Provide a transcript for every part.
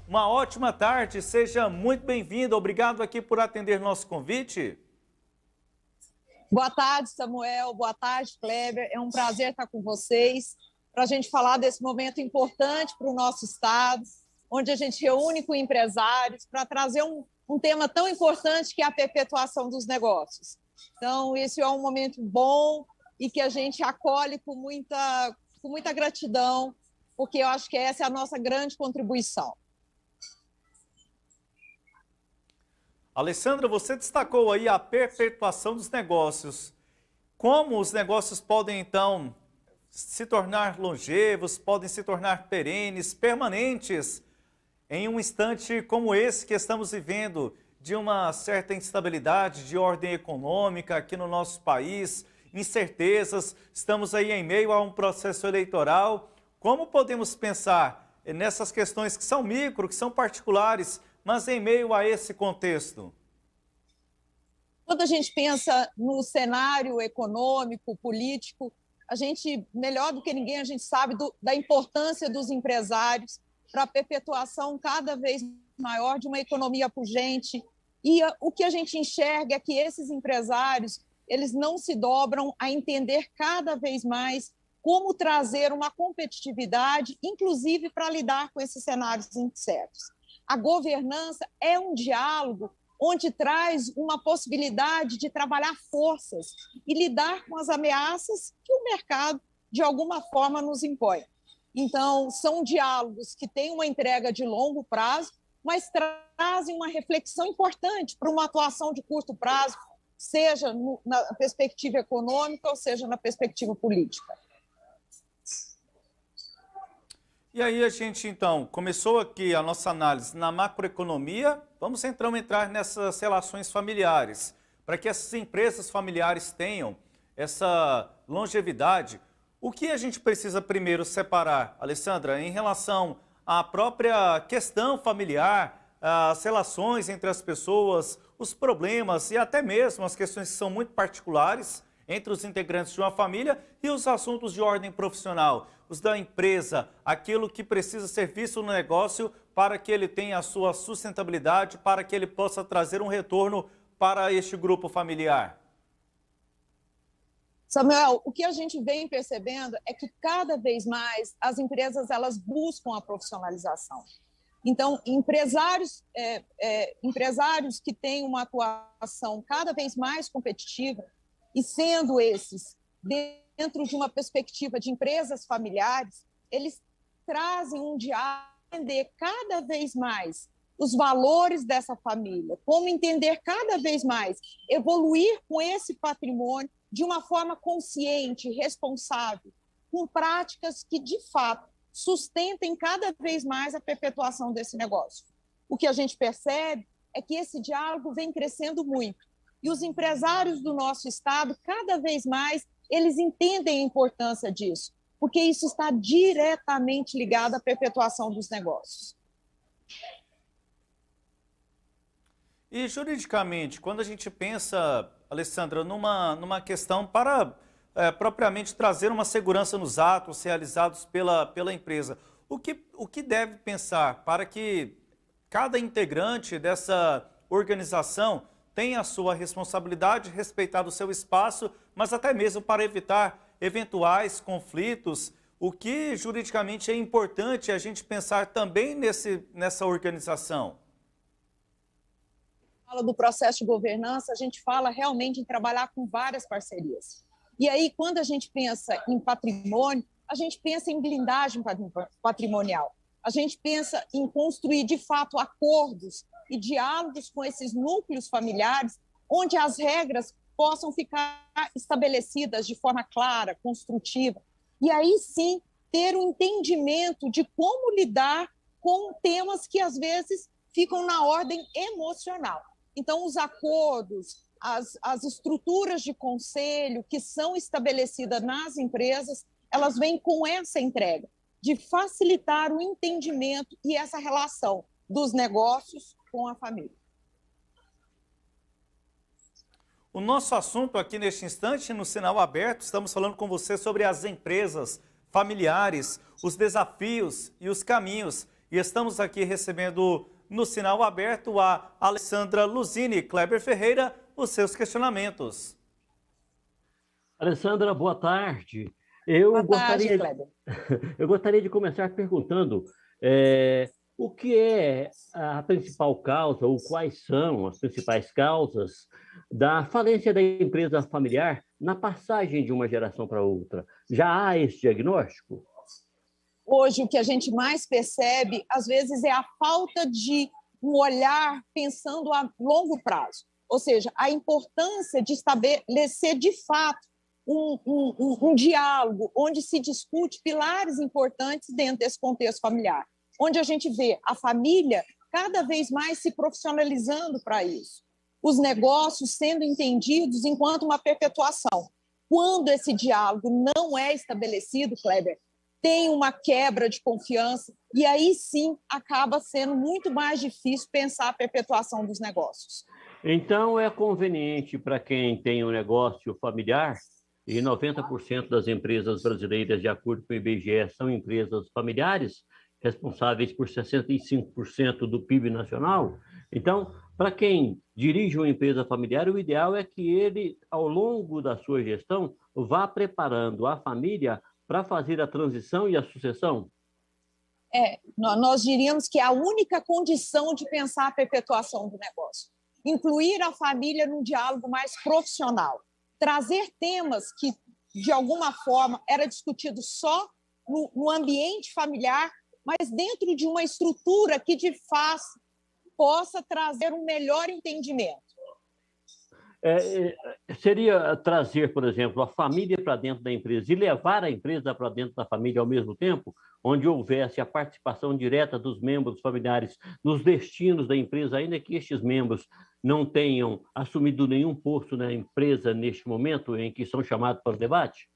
Uma ótima tarde, seja muito bem-vindo. Obrigado aqui por atender nosso convite. Boa tarde, Samuel. Boa tarde, Kleber. É um prazer estar com vocês para a gente falar desse momento importante para o nosso estado, onde a gente reúne com empresários para trazer um tema tão importante que é a perpetuação dos negócios. Então, esse é um momento bom e que a gente acolhe com muita gratidão, porque eu acho que essa é a nossa grande contribuição. Alessandra, você destacou aí a perpetuação dos negócios. Como os negócios podem, então, se tornar longevos, podem se tornar perenes, permanentes, em um instante como esse que estamos vivendo, de uma certa instabilidade de ordem econômica aqui no nosso país, incertezas, estamos aí em meio a um processo eleitoral. Como podemos pensar nessas questões que são micro, que são particulares, mas em meio a esse contexto? Quando a gente pensa no cenário econômico, político, a gente, melhor do que ninguém, a gente sabe da importância dos empresários para a perpetuação cada vez maior de uma economia pujante. E o que a gente enxerga é que esses empresários, eles não se dobram a entender cada vez mais como trazer uma competitividade, inclusive para lidar com esses cenários incertos. A governança é um diálogo onde traz uma possibilidade de trabalhar forças e lidar com as ameaças que o mercado, de alguma forma, nos impõe. Então, são diálogos que têm uma entrega de longo prazo, mas trazem uma reflexão importante para uma atuação de curto prazo, seja na perspectiva econômica ou seja na perspectiva política. E aí a gente, então, começou aqui a nossa análise na macroeconomia, vamos então entrar nessas relações familiares, para que essas empresas familiares tenham essa longevidade. O que a gente precisa primeiro separar, Alessandra, em relação à própria questão familiar, as relações entre as pessoas, os problemas e até mesmo as questões que são muito particulares entre os integrantes de uma família e os assuntos de ordem profissional, os da empresa, aquilo que precisa ser visto no negócio para que ele tenha a sua sustentabilidade, para que ele possa trazer um retorno para este grupo familiar. Samuel, o que a gente vem percebendo é que cada vez mais as empresas elas buscam a profissionalização. Então, empresários que têm uma atuação cada vez mais competitiva, e sendo esses dentro de uma perspectiva de empresas familiares, eles trazem um diálogo, entender cada vez mais os valores dessa família, como entender cada vez mais, evoluir com esse patrimônio de uma forma consciente, responsável, com práticas que, de fato, sustentem cada vez mais a perpetuação desse negócio. O que a gente percebe é que esse diálogo vem crescendo muito. E os empresários do nosso estado, cada vez mais, eles entendem a importância disso, porque isso está diretamente ligado à perpetuação dos negócios. E juridicamente, quando a gente pensa, Alessandra, numa questão para propriamente trazer uma segurança nos atos realizados pela empresa, o que deve pensar para que cada integrante dessa organização tenha a sua responsabilidade, respeitar o seu espaço, mas até mesmo para evitar eventuais conflitos, o que juridicamente é importante a gente pensar também nessa organização? Fala do processo de governança, a gente fala realmente em trabalhar com várias parcerias. E aí, quando a gente pensa em patrimônio, a gente pensa em blindagem patrimonial. A gente pensa em construir, de fato, acordos e diálogos com esses núcleos familiares, onde as regras possam ficar estabelecidas de forma clara, construtiva. E aí, sim, ter um entendimento de como lidar com temas que, às vezes, ficam na ordem emocional. Então, os acordos, as estruturas de conselho que são estabelecidas nas empresas, elas vêm com essa entrega de facilitar o entendimento e essa relação dos negócios com a família. O nosso assunto aqui neste instante, no Sinal Aberto, estamos falando com você sobre as empresas familiares, os desafios e os caminhos. E estamos aqui recebendo no sinal aberto a Alessandra Luzini. Kleber Ferreira, os seus questionamentos. Alessandra, boa tarde. Boa tarde, Kleber. Eu gostaria de começar perguntando o que é a principal causa, ou quais são as principais causas da falência da empresa familiar na passagem de uma geração para outra. Já há esse diagnóstico? Hoje, o que a gente mais percebe, às vezes, é a falta de um olhar pensando a longo prazo. Ou seja, a importância de estabelecer, de fato, um diálogo onde se discute pilares importantes dentro desse contexto familiar, onde a gente vê a família cada vez mais se profissionalizando para isso, os negócios sendo entendidos enquanto uma perpetuação. Quando esse diálogo não é estabelecido, Kleber, tem uma quebra de confiança e aí sim acaba sendo muito mais difícil pensar a perpetuação dos negócios. Então, é conveniente para quem tem um negócio familiar, e 90% das empresas brasileiras, de acordo com o IBGE, são empresas familiares, responsáveis por 65% do PIB nacional. Então, para quem dirige uma empresa familiar, o ideal é que ele, ao longo da sua gestão, vá preparando a família para fazer a transição e a sucessão? Nós diríamos que é a única condição de pensar a perpetuação do negócio. Incluir a família num diálogo mais profissional. Trazer temas que, de alguma forma, era discutido só no ambiente familiar, mas dentro de uma estrutura que, de fato, possa trazer um melhor entendimento. Seria trazer, por exemplo, a família para dentro da empresa e levar a empresa para dentro da família ao mesmo tempo, onde houvesse a participação direta dos membros familiares nos destinos da empresa, ainda que estes membros não tenham assumido nenhum posto na empresa neste momento em que são chamados para o debate?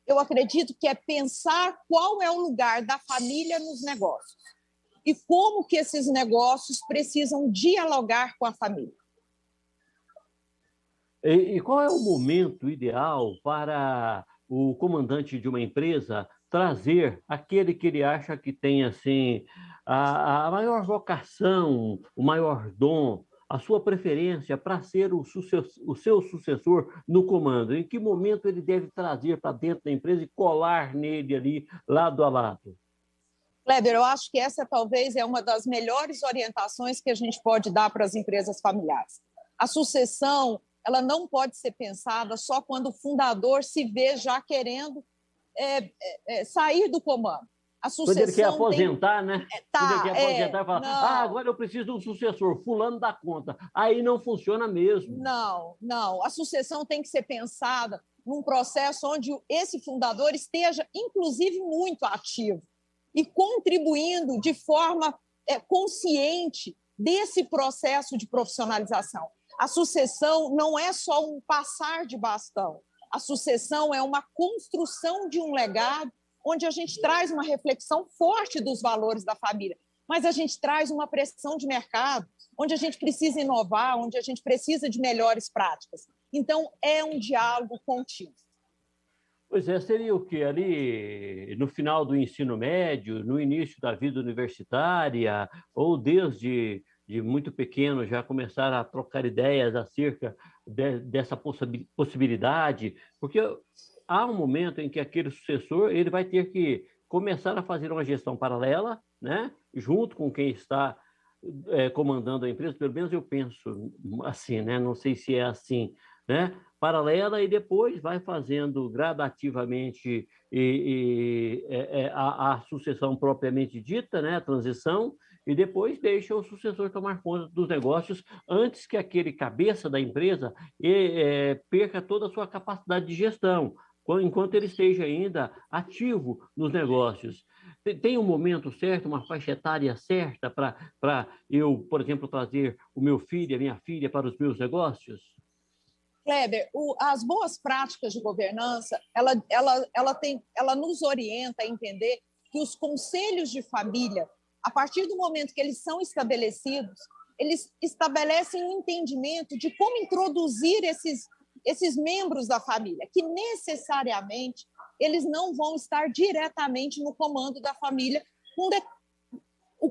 Eu acredito que é pensar qual é o lugar da família nos negócios e como que esses negócios precisam dialogar com a família. E qual é o momento ideal para o comandante de uma empresa trazer aquele que ele acha que tem assim, a maior vocação, o maior dom, a sua preferência para ser o seu sucessor no comando? Em que momento ele deve trazer para dentro da empresa e colar nele ali, lado a lado? Kleber, eu acho que essa talvez é uma das melhores orientações que a gente pode dar para as empresas familiares. A sucessão, ela não pode ser pensada só quando o fundador se vê já querendo sair do comando. A sucessão quando ele quer aposentar, né? Quando ele quer aposentar e falar, agora eu preciso de um sucessor, fulano dá conta. Aí não funciona mesmo. Não. A sucessão tem que ser pensada num processo onde esse fundador esteja, inclusive, muito ativo e contribuindo de forma consciente desse processo de profissionalização. A sucessão não é só um passar de bastão. A sucessão é uma construção de um legado onde a gente traz uma reflexão forte dos valores da família, mas a gente traz uma pressão de mercado, onde a gente precisa inovar, onde a gente precisa de melhores práticas. Então, é um diálogo contínuo. Pois é, seria o quê? Ali no final do ensino médio, no início da vida universitária, ou desde muito pequeno já começar a trocar ideias acerca dessa possibilidade, porque há um momento em que aquele sucessor ele vai ter que começar a fazer uma gestão paralela, né, junto com quem está comandando a empresa, pelo menos eu penso assim, né, não sei se é assim, né, paralela, e depois vai fazendo gradativamente a sucessão propriamente dita, né, a transição, e depois deixa o sucessor tomar conta dos negócios antes que aquele cabeça da empresa perca toda a sua capacidade de gestão, enquanto ele esteja ainda ativo nos negócios. Tem um momento certo, uma faixa etária certa para eu, por exemplo, trazer o meu filho, a minha filha para os meus negócios? Kleber, as boas práticas de governança, ela nos orienta a entender que os conselhos de família, a partir do momento que eles são estabelecidos, eles estabelecem um entendimento de como introduzir esses membros da família, que necessariamente eles não vão estar diretamente no comando da família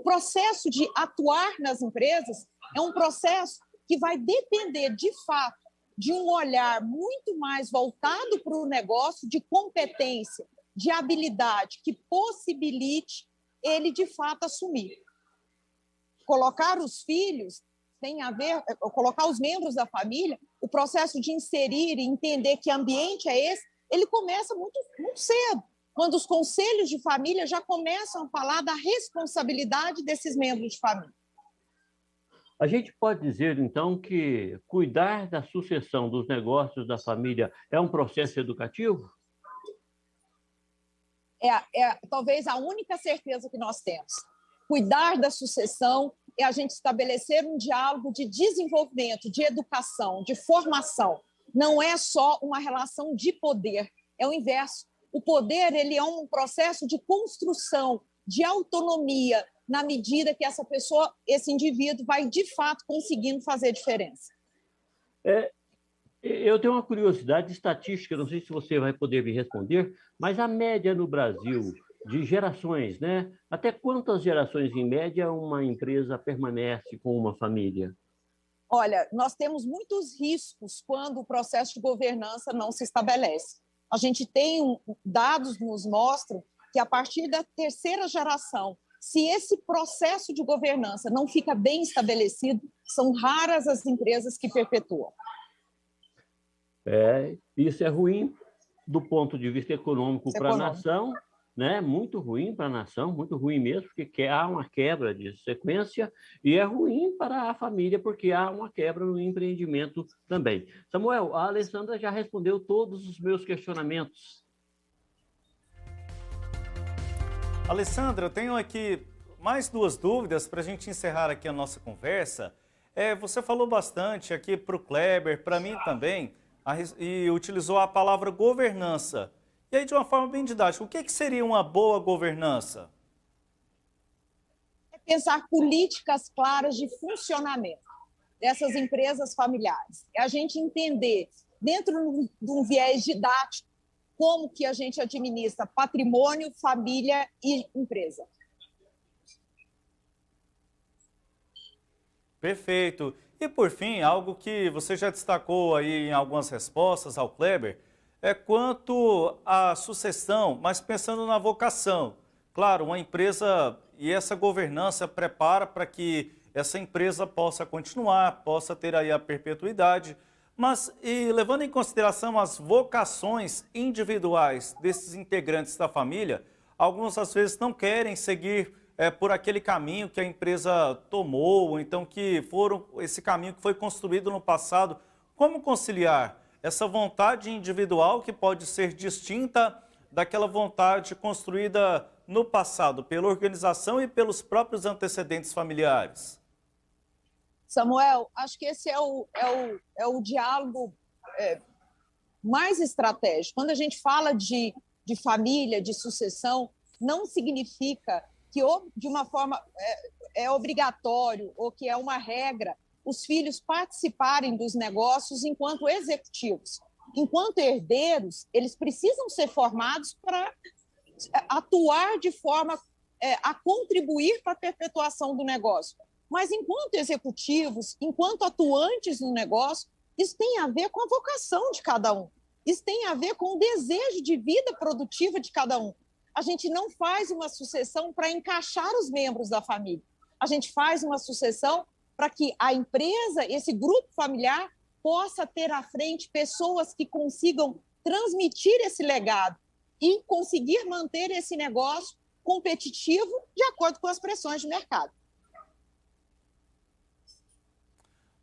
processo de atuar nas empresas é um processo que vai depender, de fato, de um olhar muito mais voltado para o negócio, de competência, de habilidade, que possibilite ele, de fato, assumir. Colocar os filhos tem a ver, colocar os membros da família, o processo de inserir e entender que ambiente é esse, ele começa muito, muito cedo, quando os conselhos de família já começam a falar da responsabilidade desses membros de família. A gente pode dizer, então, que cuidar da sucessão dos negócios da família é um processo educativo? Talvez a única certeza que nós temos. Cuidar da sucessão é a gente estabelecer um diálogo de desenvolvimento, de educação, de formação. Não é só uma relação de poder, é o inverso. O poder ele é um processo de construção, de autonomia, na medida que essa pessoa, esse indivíduo, vai, de fato, conseguindo fazer diferença. Eu tenho uma curiosidade estatística, não sei se você vai poder me responder, mas a média no Brasil de gerações, né? Até quantas gerações, em média, uma empresa permanece com uma família? Olha, nós temos muitos riscos quando o processo de governança não se estabelece. A gente tem dados que nos mostram que, a partir da terceira geração, se esse processo de governança não fica bem estabelecido, são raras as empresas que perpetuam. Isso é ruim do ponto de vista econômico para a nação, né? Muito ruim para a nação, muito ruim mesmo, porque há uma quebra de sequência, e é ruim para a família, porque há uma quebra no empreendimento também. Samuel, a Alessandra já respondeu todos os meus questionamentos. Alessandra, eu tenho aqui mais duas dúvidas para a gente encerrar aqui a nossa conversa. Você falou bastante aqui para o Kleber, para mim também, e utilizou a palavra governança. E aí, de uma forma bem didática, o que seria uma boa governança? É pensar políticas claras de funcionamento dessas empresas familiares. É a gente entender, dentro de um viés didático, como que a gente administra patrimônio, família e empresa. Perfeito. E, por fim, algo que você já destacou aí em algumas respostas ao Kleber, é quanto à sucessão, mas pensando na vocação. Claro, uma empresa e essa governança prepara para que essa empresa possa continuar, possa ter aí a perpetuidade, mas e levando em consideração as vocações individuais desses integrantes da família, alguns às vezes não querem seguir por aquele caminho que a empresa tomou, ou então esse caminho que foi construído no passado. Como conciliar essa vontade individual que pode ser distinta daquela vontade construída no passado pela organização e pelos próprios antecedentes familiares? Samuel, acho que esse é o diálogo mais estratégico. Quando a gente fala de família, de sucessão, não significa que de uma forma é obrigatório ou que é uma regra os filhos participarem dos negócios enquanto executivos. Enquanto herdeiros, eles precisam ser formados para atuar de forma a contribuir para a perpetuação do negócio. Mas, enquanto executivos, enquanto atuantes no negócio, isso tem a ver com a vocação de cada um. Isso tem a ver com o desejo de vida produtiva de cada um. A gente não faz uma sucessão para encaixar os membros da família. A gente faz uma sucessão para que a empresa, esse grupo familiar, possa ter à frente pessoas que consigam transmitir esse legado e conseguir manter esse negócio competitivo de acordo com as pressões de mercado.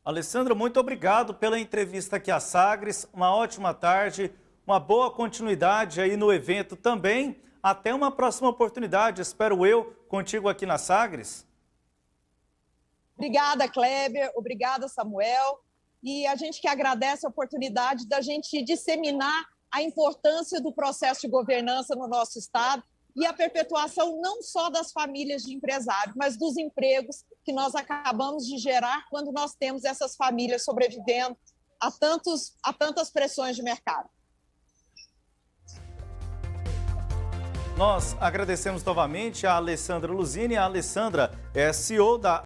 Alessandra, muito obrigado pela entrevista aqui à Sagres. Uma ótima tarde, uma boa continuidade aí no evento também. Até uma próxima oportunidade, espero eu, contigo aqui na Sagres. Obrigada, Kleber. Obrigada, Samuel. E a gente que agradece a oportunidade da gente disseminar a importância do processo de governança no nosso Estado e a perpetuação não só das famílias de empresários, mas dos empregos que nós acabamos de gerar quando nós temos essas famílias sobrevivendo a tantas pressões de mercado. Nós agradecemos novamente a Alessandra Luzini. A Alessandra é CEO da